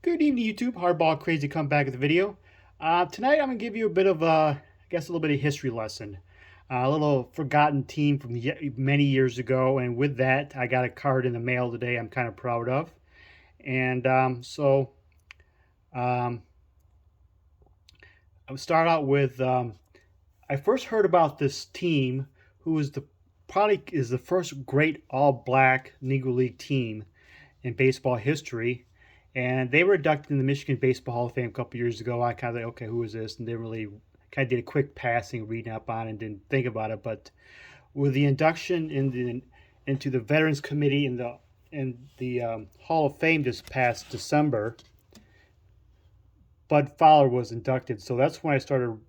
Good evening, YouTube. Hardball Crazy come back with the video. Tonight I'm going to give you a bit of, a little bit of history lesson. A little forgotten team from many years ago, and with that, I got a card in the mail today I'm kind of proud of. And um, I'll start out with, I first heard about this team who is probably is the first great all-black Negro League team in baseball history. And they were inducted in the Michigan Baseball Hall of Fame a couple years ago. I kind of like, okay, who is this? And didn't really kind of did a quick passing, reading up on it, and didn't think about it. But with the induction into the Veterans Committee in the Hall of Fame this past December, Bud Fowler was inducted. So that's when I started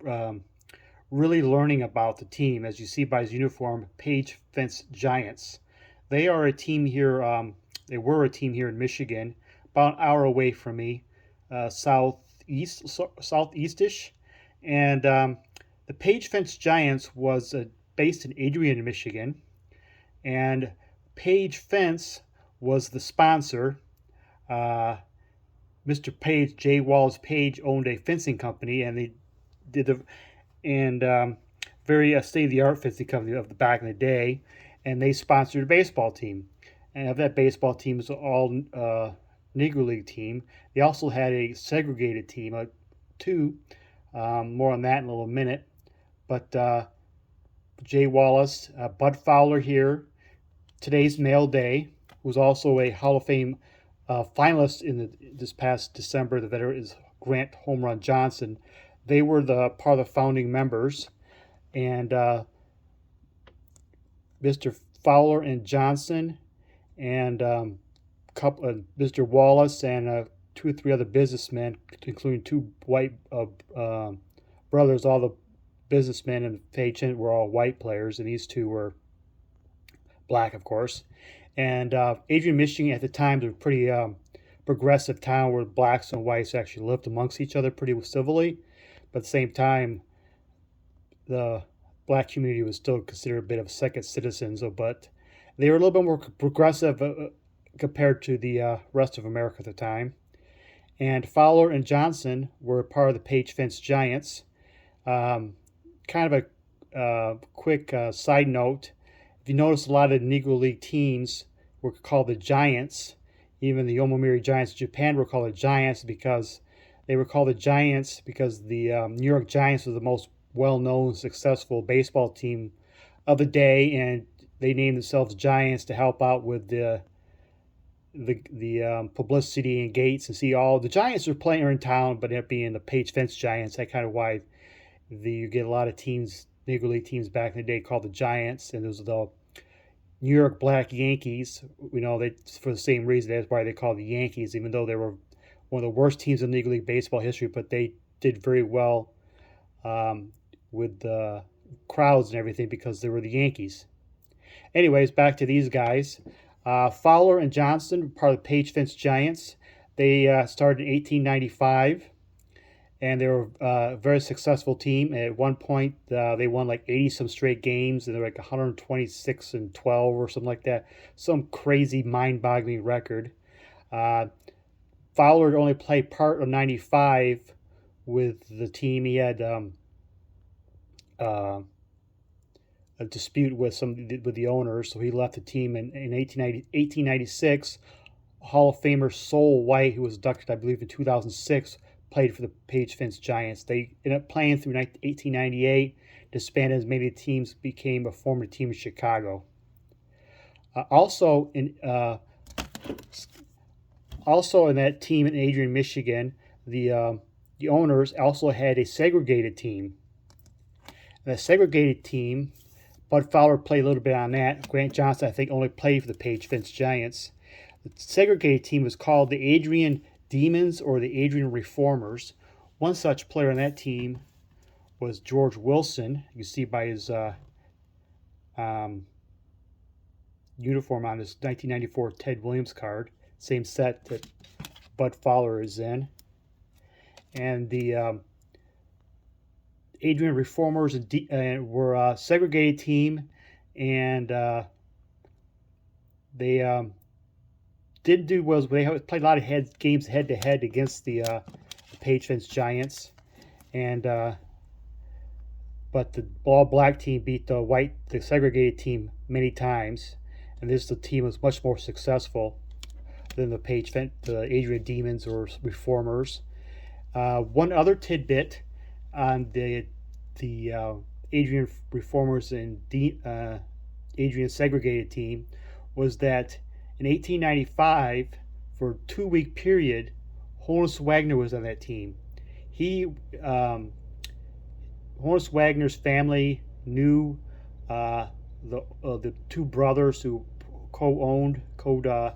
really learning about the team. As you see by his uniform, Page Fence Giants. They are a team here. They were a team here in Michigan, about an hour away from me, southeastish. And the Page Fence Giants was based in Adrian, Michigan. And Page Fence was the sponsor. Mr. Page, J. Wallace Page, owned a fencing company, and they did the very state-of-the-art fencing company of the back in the day, and they sponsored a baseball team. And of that baseball team was all Negro League team. They also had a segregated team, too. More on that in a little minute. But Jay Wallace, Bud Fowler here, today's mail day, was also a Hall of Fame finalist in this past December. The veteran is Grant Home Run Johnson. They were the part of the founding members, and Mr. Fowler and Johnson, and Mr. Wallace, and two or three other businessmen, including two white brothers. All the businessmen and agent were all white players, and these two were black, of course. And Adrian, Michigan, at the time, was a pretty progressive town where blacks and whites actually lived amongst each other pretty civilly. But at the same time, the black community was still considered a bit of second citizens, but they were a little bit more progressive compared to the rest of America at the time. And Fowler and Johnson were part of the Page Fence Giants. Kind of a quick side note, if you notice, a lot of Negro League teams were called the Giants. Even the Yomiuri Giants in Japan were called the Giants because they were called the Giants because the New York Giants was the most well-known, successful baseball team of the day, and they named themselves Giants to help out with the publicity and gates and see all the Giants are playing in town, but it being the Page Fence Giants. That's kind of why you get a lot of teams, Negro League teams back in the day, called the Giants, and those are the New York Black Yankees. They, for the same reason, that's why they call the Yankees, even though they were one of the worst teams in League League baseball history, but they did very well with the crowds and everything because they were the Yankees. Anyways, back to these guys. Fowler and Johnson, part of the Page Fence Giants. They started in 1895, and they were a very successful team. At one point, they won like 80-some straight games, and they were like 126-12 or something like that. Some crazy, mind-boggling record. Fowler only played part of 95 with the team. He had a dispute with the owners, so he left the team in 1896. Hall of Famer Sol White, who was inducted, I believe, in 2006, played for the Page Fence Giants. They ended up playing through 1898, disbanded as many teams, became a former team in Chicago. Also in that team in Adrian, Michigan, the owners also had a segregated team. The segregated team, Bud Fowler played a little bit on that. Grant Johnson, I think, only played for the Page Fence Giants. The segregated team was called the Adrian Demons or the Adrian Reformers. One such player on that team was George Wilson. You can see by his uniform on his 1994 Ted Williams card. Same set that Bud Fowler is in. And the Adrian Reformers were a segregated team, and they did do was they played a lot of games head to head against the Page Fence Giants, and but the all black team beat the segregated team many times, and the team was much more successful than the Adrian Demons or Reformers. One other tidbit on the Adrian Reformers and Adrian segregated team was that in 1895, for a 2-week period, Horace Wagner was on that team. Horace Wagner's family knew the two brothers who co-owned the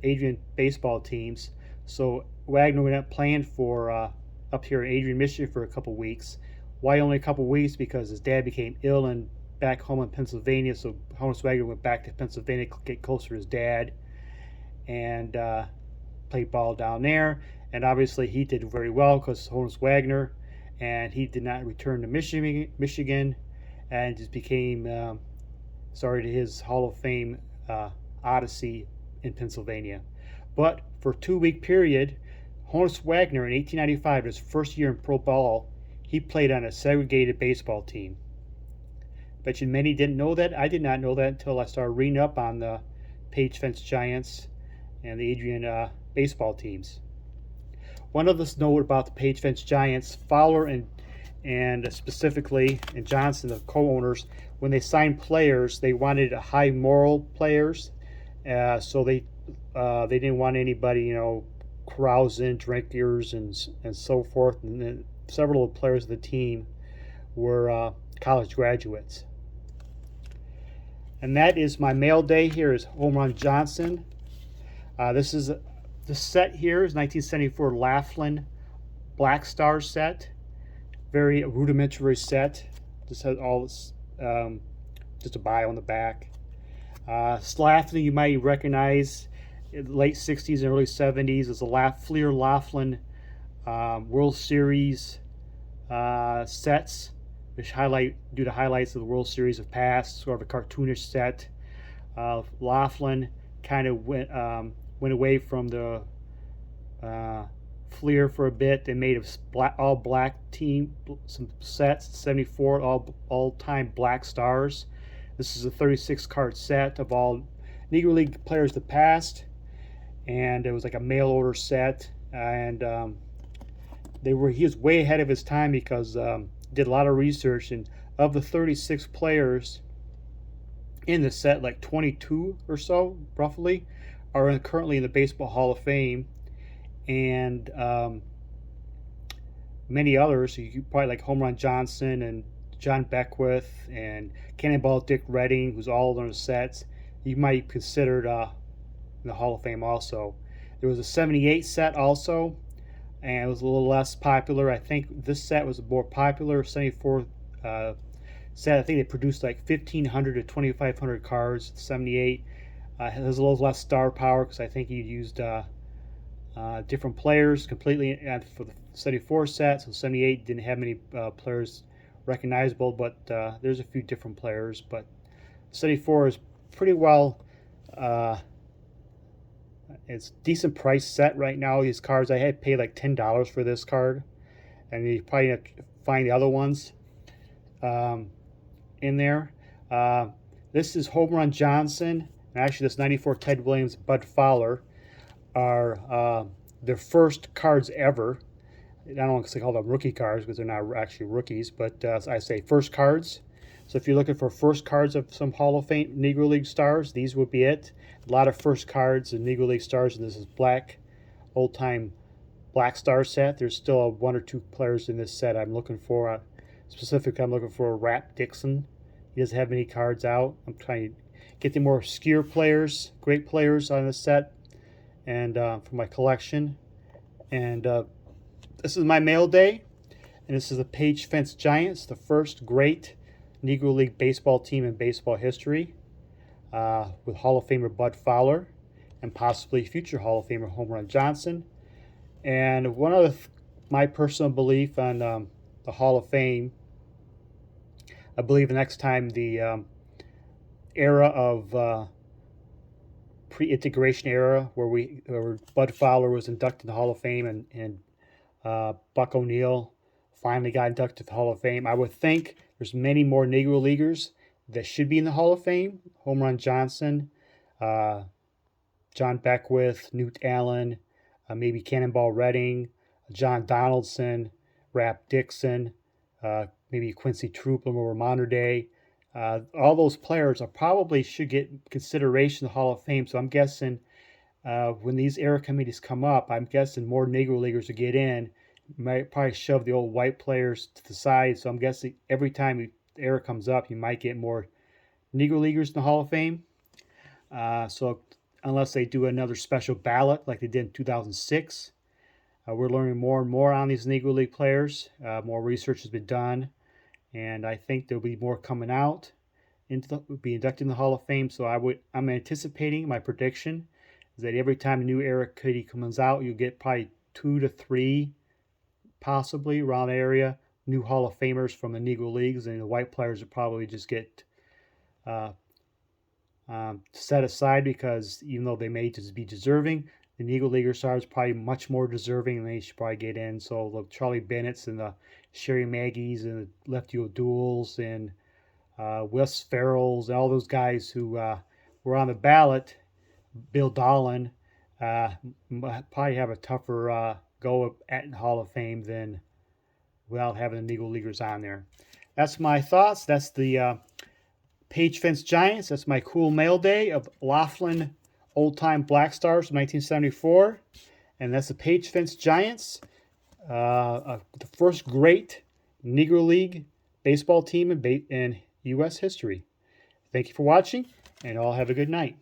Adrian baseball teams. So Wagner went up playing for up here in Adrian, Michigan for a couple weeks. Why only a couple weeks? Because his dad became ill and back home in Pennsylvania. So Horace Wagner went back to Pennsylvania to get closer to his dad and played ball down there. And obviously he did very well because Horace Wagner, and he did not return to Michigan and just became started his Hall of Fame odyssey in Pennsylvania. But for a 2-week period, Horace Wagner in 1895, his first year in pro ball, he played on a segregated baseball team. Bet you many didn't know that. I did not know that until I started reading up on the Page Fence Giants and the Adrian baseball teams. One other note about the Page Fence Giants, Fowler and specifically and Johnson, the co-owners, when they signed players, they wanted high moral players, so they didn't want anybody, carousing, drinkers, and so forth. And then several of the players of the team were college graduates. And that is my mail day. Here is Home Run Johnson. The set here is 1974 Laflin Black Star set. Very rudimentary set. Just has all this, just a bio on the back. Laflin you might recognize in the late 60s and early 70s as a Fleer Laflin World Series sets, which do the highlights of the World Series of past, sort of a cartoonish set. Laflin kind of went away from the Fleer for a bit. They made all black team, some sets, 74 all-time black stars. This is a 36 card set of all Negro League players of the past, and it was like a mail order set. And he was way ahead of his time because did a lot of research, and of the 36 players in the set, like 22 or so roughly are currently in the Baseball Hall of Fame, and many others you probably like Home Run Johnson and John Beckwith and Cannonball Dick Redding, who's all on the sets. You might consider in the Hall of Fame also. There was a 78 set also, and it was a little less popular. I think this set was a more popular 74 set. I think they produced like 1,500 to 2,500 cards. 78 has a little less star power because I think you used different players completely for the 74 set. So 78 didn't have many players recognizable, but there's a few different players. But 74 is pretty well. It's decent price set right now. These cards, I had paid like $10 for this card, and you probably have to find the other ones in there. This is Home Run Johnson, and actually this 94 Ted Williams, Bud Fowler are their first cards ever. I don't want to call them rookie cards because they're not actually rookies, but I say first cards. So if you're looking for first cards of some Hall of Fame Negro League stars, these would be it. A lot of first cards of Negro League stars, and this is black, old-time black star set. There's still one or two players in this set I'm looking for. Specifically, I'm looking for Rap Dixon. He doesn't have many cards out. I'm trying to get the more obscure players, great players on this set, and for my collection. And this is my mail day, and this is the Page Fence Giants, the first great Negro League baseball team in baseball history, with Hall of Famer Bud Fowler and possibly future Hall of Famer Home Run Johnson. And one of my personal belief on the Hall of Fame, I believe the next time the era of pre-integration era where Bud Fowler was inducted in the Hall of Fame and Buck O'Neil finally got inducted to the Hall of Fame. I would think there's many more Negro Leaguers that should be in the Hall of Fame. Home Run Johnson, John Beckwith, Newt Allen, maybe Cannonball Redding, John Donaldson, Rap Dixon, maybe Quincy Troupe, more modern day. All those players probably should get consideration in the Hall of Fame. So I'm guessing when these era committees come up, I'm guessing more Negro Leaguers will get in. Might probably shove the old white players to the side. So I'm guessing every time the era comes up, you might get more Negro Leaguers in the Hall of Fame. So unless they do another special ballot like they did in 2006, we're learning more and more on these Negro League players. More research has been done, and I think there'll be more coming out be inducted in the Hall of Fame. So I'm anticipating, my prediction is that every time a new era committee comes out, you'll get probably 2 to 3, possibly around the area, new Hall of Famers from the Negro Leagues, and the white players will probably just get set aside because even though they may just be deserving, the Negro Leaguer stars probably much more deserving, and they should probably get in. So the Charlie Bennett's and the Sherry Maggies and the Lefty O'Douls and Wes Farrells and all those guys who were on the ballot, Bill Dolan, probably have a tougher go at the Hall of Fame than without having the Negro Leaguers on there. That's my thoughts. That's the Page Fence Giants. That's my cool mail day of Laflin Old Time Black Stars from 1974. And that's the Page Fence Giants, the first great Negro League baseball team in U.S. history. Thank you for watching, and all have a good night.